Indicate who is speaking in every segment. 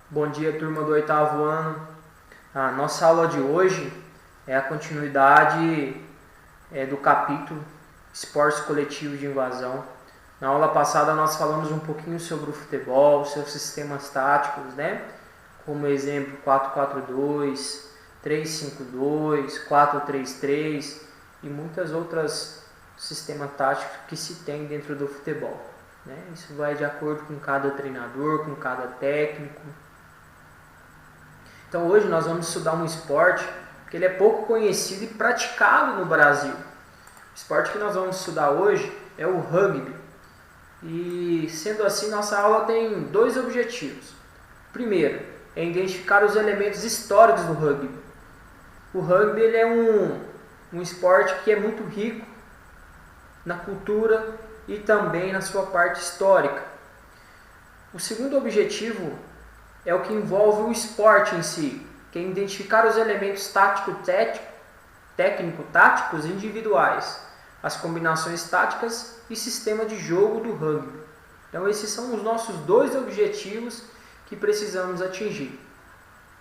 Speaker 1: Bom dia, turma do oitavo ano. A nossa aula de hoje é a continuidade do capítulo Esportes Coletivos de Invasão. Na aula passada nós falamos um pouquinho sobre o futebol, seus sistemas táticos, né? Como exemplo 4-4-2, 3-5-2, 4-3-3 e muitas outras sistemas táticos que se tem dentro do futebol, né? Isso vai de acordo com cada treinador, com cada técnico. Então hoje nós vamos estudar um esporte que ele é pouco conhecido e praticado no Brasil. O esporte que nós vamos estudar hoje é o rugby. E sendo assim, nossa aula tem dois objetivos. Primeiro, é identificar os elementos históricos do rugby. O rugby ele é um esporte que é muito rico na cultura e também na sua parte histórica. O segundo objetivo é o que envolve o esporte em si, que é identificar os elementos técnico-táticos individuais, as combinações táticas e sistema de jogo do rugby. Então esses são os nossos dois objetivos que precisamos atingir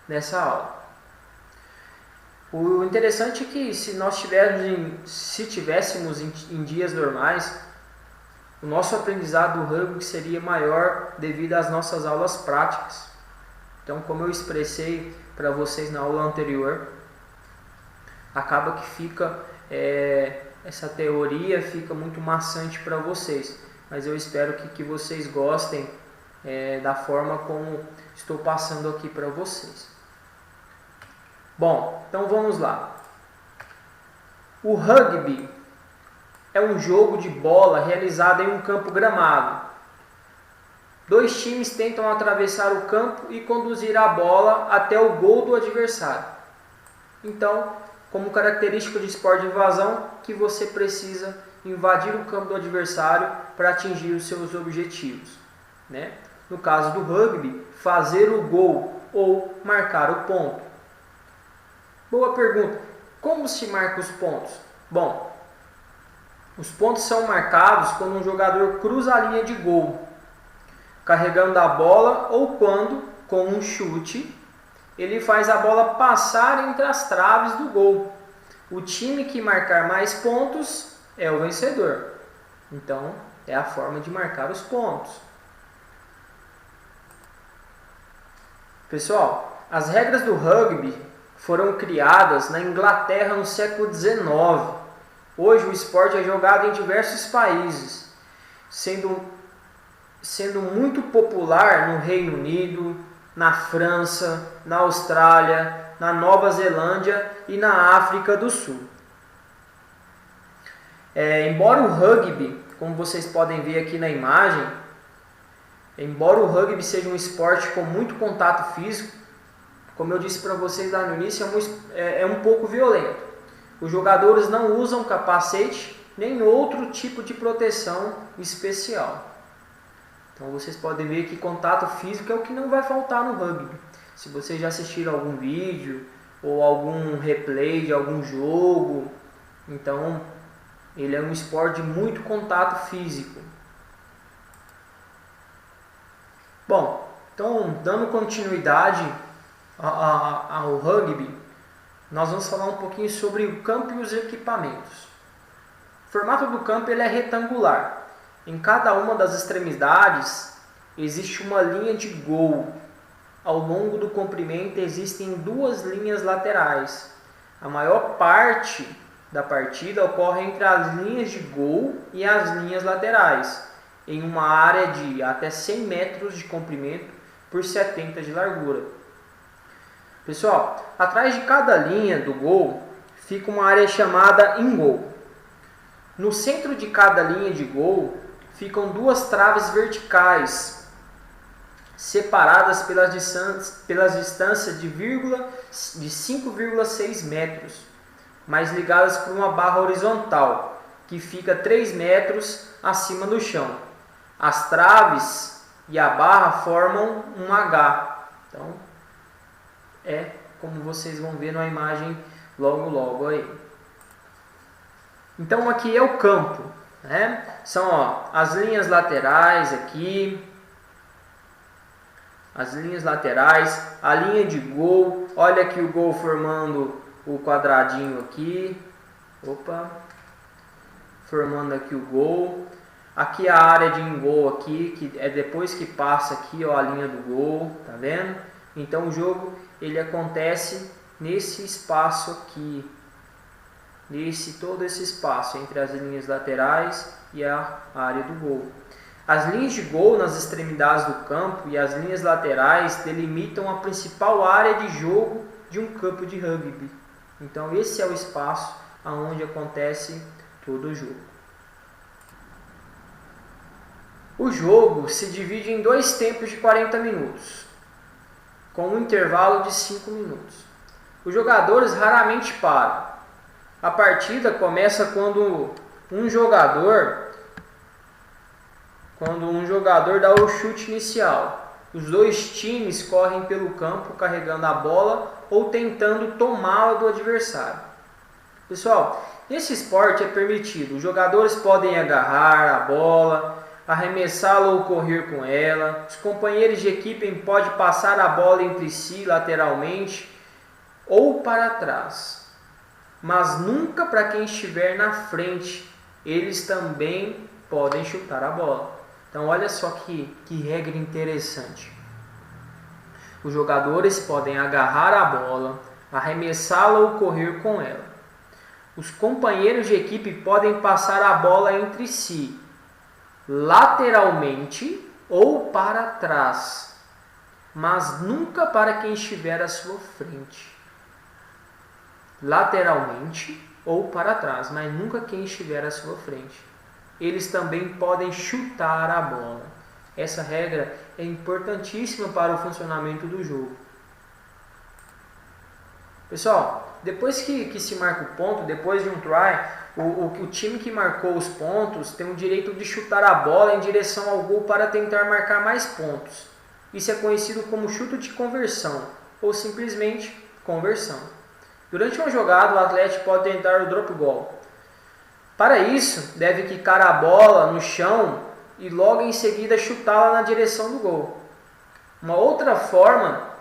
Speaker 1: nessa aula. O interessante é que se tivéssemos em dias normais, o nosso aprendizado do rugby seria maior devido às nossas aulas práticas. Então, como eu expressei para vocês na aula anterior, acaba que fica essa teoria fica muito maçante para vocês. Mas eu espero que vocês gostem da forma como estou passando aqui para vocês. Bom, então vamos lá. O rugby é um jogo de bola realizado em um campo gramado. Dois times tentam atravessar o campo e conduzir a bola até o gol do adversário. Então, como característica de esporte de invasão, que você precisa invadir o campo do adversário para atingir os seus objetivos, né? No caso do rugby, fazer o gol ou marcar o ponto. Boa pergunta. Como se marca os pontos? Bom, os pontos são marcados quando um jogador cruza a linha de gol, carregando a bola, ou quando, com um chute, ele faz a bola passar entre as traves do gol. O time que marcar mais pontos é o vencedor. Então, é a forma de marcar os pontos. Pessoal, as regras do rugby foram criadas na Inglaterra no século XIX. Hoje o esporte é jogado em diversos países, sendo muito popular no Reino Unido, na França, na Austrália, na Nova Zelândia e na África do Sul. Embora o rugby, como vocês podem ver aqui na imagem, embora o rugby seja um esporte com muito contato físico, como eu disse para vocês lá no início, é um pouco violento. Os jogadores não usam capacete nem outro tipo de proteção especial. Então vocês podem ver que contato físico é o que não vai faltar no rugby. Se vocês já assistiram algum vídeo ou algum replay de algum jogo, então ele é um esporte de muito contato físico. Bom, então dando continuidade ao rugby, nós vamos falar um pouquinho sobre o campo e os equipamentos. O formato do campo ele é retangular. Em cada uma das extremidades existe uma linha de gol. Ao longo do comprimento existem duas linhas laterais. A maior parte da partida ocorre entre as linhas de gol e as linhas laterais, em uma área de até 100 metros de comprimento por 70 de largura. Pessoal, atrás de cada linha do gol fica uma área chamada in-goal. No centro de cada linha de gol ficam duas traves verticais, separadas pelas distâncias de 5,6 metros, mas ligadas por uma barra horizontal, que fica 3 metros acima do chão. As traves e a barra formam um H. Então, como vocês vão ver na imagem logo aí. Então aqui é o campo, né? São as linhas laterais aqui, as linhas laterais, a linha de gol. Olha aqui o gol formando o quadradinho aqui. Opa! Formando aqui o gol. Aqui a área de gol aqui, que é depois que passa aqui, ó, a linha do gol, tá vendo? Então o jogo ele acontece nesse espaço aqui, todo esse espaço entre as linhas laterais e a área do gol. As linhas de gol nas extremidades do campo e as linhas laterais delimitam a principal área de jogo de um campo de rugby. Então esse é o espaço onde acontece todo o jogo. O jogo se divide em 2 tempos de 40 minutos, com um intervalo de 5 minutos. Os jogadores raramente param. A partida começa quando um jogador dá o chute inicial. Os 2 times correm pelo campo carregando a bola ou tentando tomá-la do adversário. Pessoal, nesse esporte é permitido. Os jogadores podem agarrar a bola, arremessá-la ou correr com ela. Os companheiros de equipe podem passar a bola entre si lateralmente ou para trás, mas nunca para quem estiver na frente. Eles também podem chutar a bola. Então olha só que regra interessante. Os jogadores podem agarrar a bola, arremessá-la ou correr com ela. Os companheiros de equipe podem passar a bola entre si, lateralmente ou para trás, mas nunca para quem estiver à sua frente. Lateralmente ou para trás, mas nunca quem estiver à sua frente. Eles também podem chutar a bola. Essa regra é importantíssima para o funcionamento do jogo. Pessoal, depois que se marca o ponto, depois de um try, o time que marcou os pontos tem o direito de chutar a bola em direção ao gol para tentar marcar mais pontos. Isso é conhecido como chute de conversão ou simplesmente conversão. Durante uma jogada, o atleta pode tentar o drop goal. Para isso, deve quicar a bola no chão e logo em seguida chutá-la na direção do gol. Uma outra forma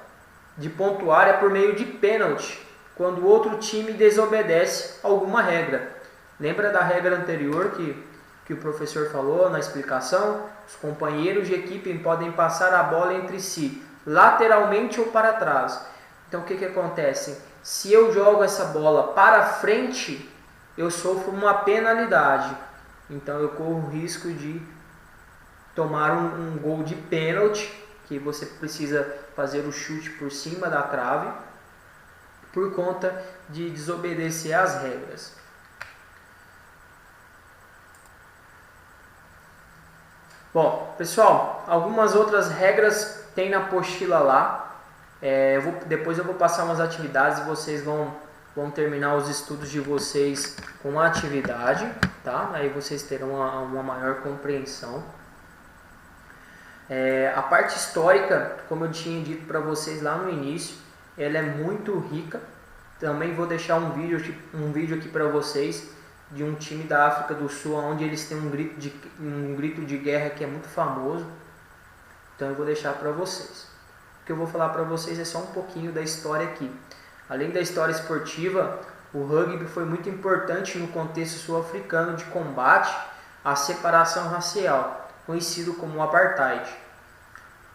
Speaker 1: de pontuar é por meio de pênalti, quando o outro time desobedece alguma regra. Lembra da regra anterior que o professor falou na explicação? Os companheiros de equipe podem passar a bola entre si, lateralmente ou para trás. Então o que acontece? Se eu jogo essa bola para frente, eu sofro uma penalidade. Então eu corro o risco de tomar um gol de pênalti, que você precisa fazer o chute por cima da trave, por conta de desobedecer às regras. Bom, pessoal, algumas outras regras tem na apostila lá. Depois eu vou passar umas atividades e vocês vão terminar os estudos de vocês com a atividade, tá? Aí vocês terão uma maior compreensão. A parte histórica, como eu tinha dito para vocês lá no início, ela é muito rica. Também vou deixar um vídeo aqui para vocês de um time da África do Sul, onde eles têm um grito de guerra que é muito famoso. Então eu vou deixar para vocês. O que eu vou falar para vocês é só um pouquinho da história aqui. Além da história esportiva, o rugby foi muito importante no contexto sul-africano de combate à separação racial, conhecido como apartheid.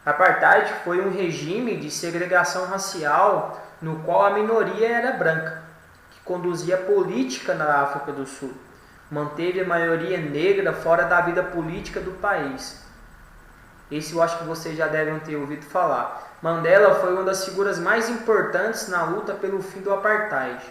Speaker 1: Apartheid foi um regime de segregação racial no qual a minoria era branca, que conduzia a política na África do Sul, manteve a maioria negra fora da vida política do país. Esse eu acho que vocês já devem ter ouvido falar. Mandela foi uma das figuras mais importantes na luta pelo fim do apartheid.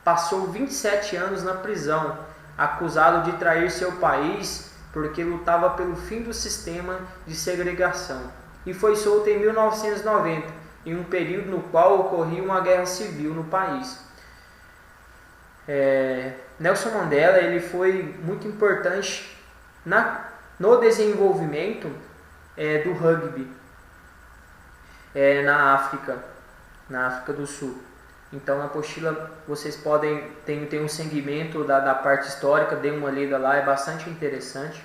Speaker 1: Passou 27 anos na prisão, acusado de trair seu país porque lutava pelo fim do sistema de segregação. E foi solto em 1990, em um período no qual ocorria uma guerra civil no país. Nelson Mandela ele foi muito importante no desenvolvimento do rugby na África do Sul. Então na apostila vocês podem ter um segmento da parte histórica, dê uma lida lá, é bastante interessante.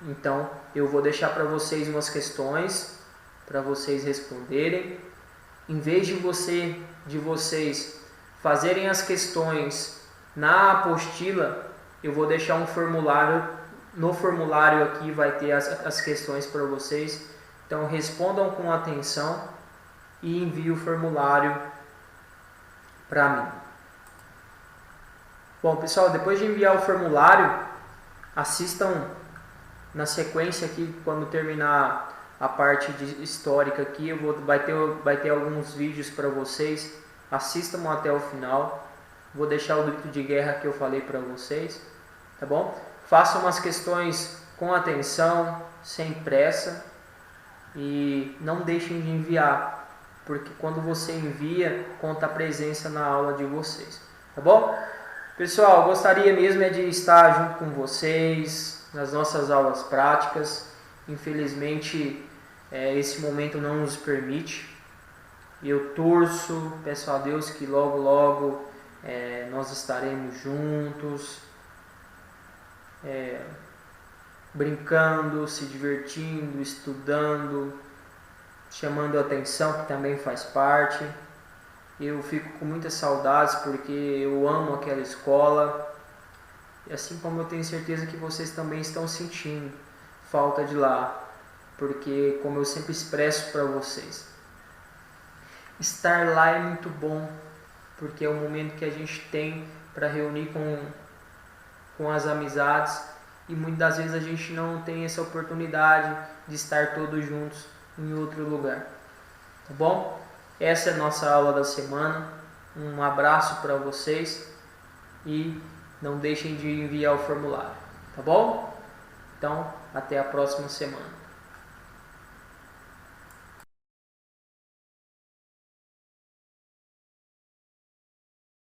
Speaker 1: Então eu vou deixar para vocês umas questões para vocês responderem. Em vez de vocês fazerem as questões na apostila, eu vou deixar um formulário. No formulário aqui vai ter as questões para vocês. Então respondam com atenção e enviem o formulário para mim. Bom, pessoal, depois de enviar o formulário, assistam na sequência aqui, quando terminar a parte histórica aqui, vai ter alguns vídeos para vocês. Assistam até o final. Vou deixar o grito de guerra que eu falei para vocês, tá bom? Façam as questões com atenção, sem pressa, e não deixem de enviar, porque quando você envia, conta a presença na aula de vocês, tá bom? Pessoal, gostaria mesmo de estar junto com vocês nas nossas aulas práticas. Infelizmente, esse momento não nos permite. Eu torço, peço a Deus que logo, logo nós estaremos juntos, brincando, se divertindo, estudando, chamando a atenção, que também faz parte. Eu fico com muitas saudades porque eu amo aquela escola, e assim como eu tenho certeza que vocês também estão sentindo falta de lá, porque, como eu sempre expresso para vocês, estar lá é muito bom, porque é o momento que a gente tem para reunir com as amizades, e muitas das vezes a gente não tem essa oportunidade de estar todos juntos em outro lugar, tá bom? Essa é a nossa aula da semana. Um abraço para vocês e não deixem de enviar o formulário, tá bom? Então, até a próxima semana.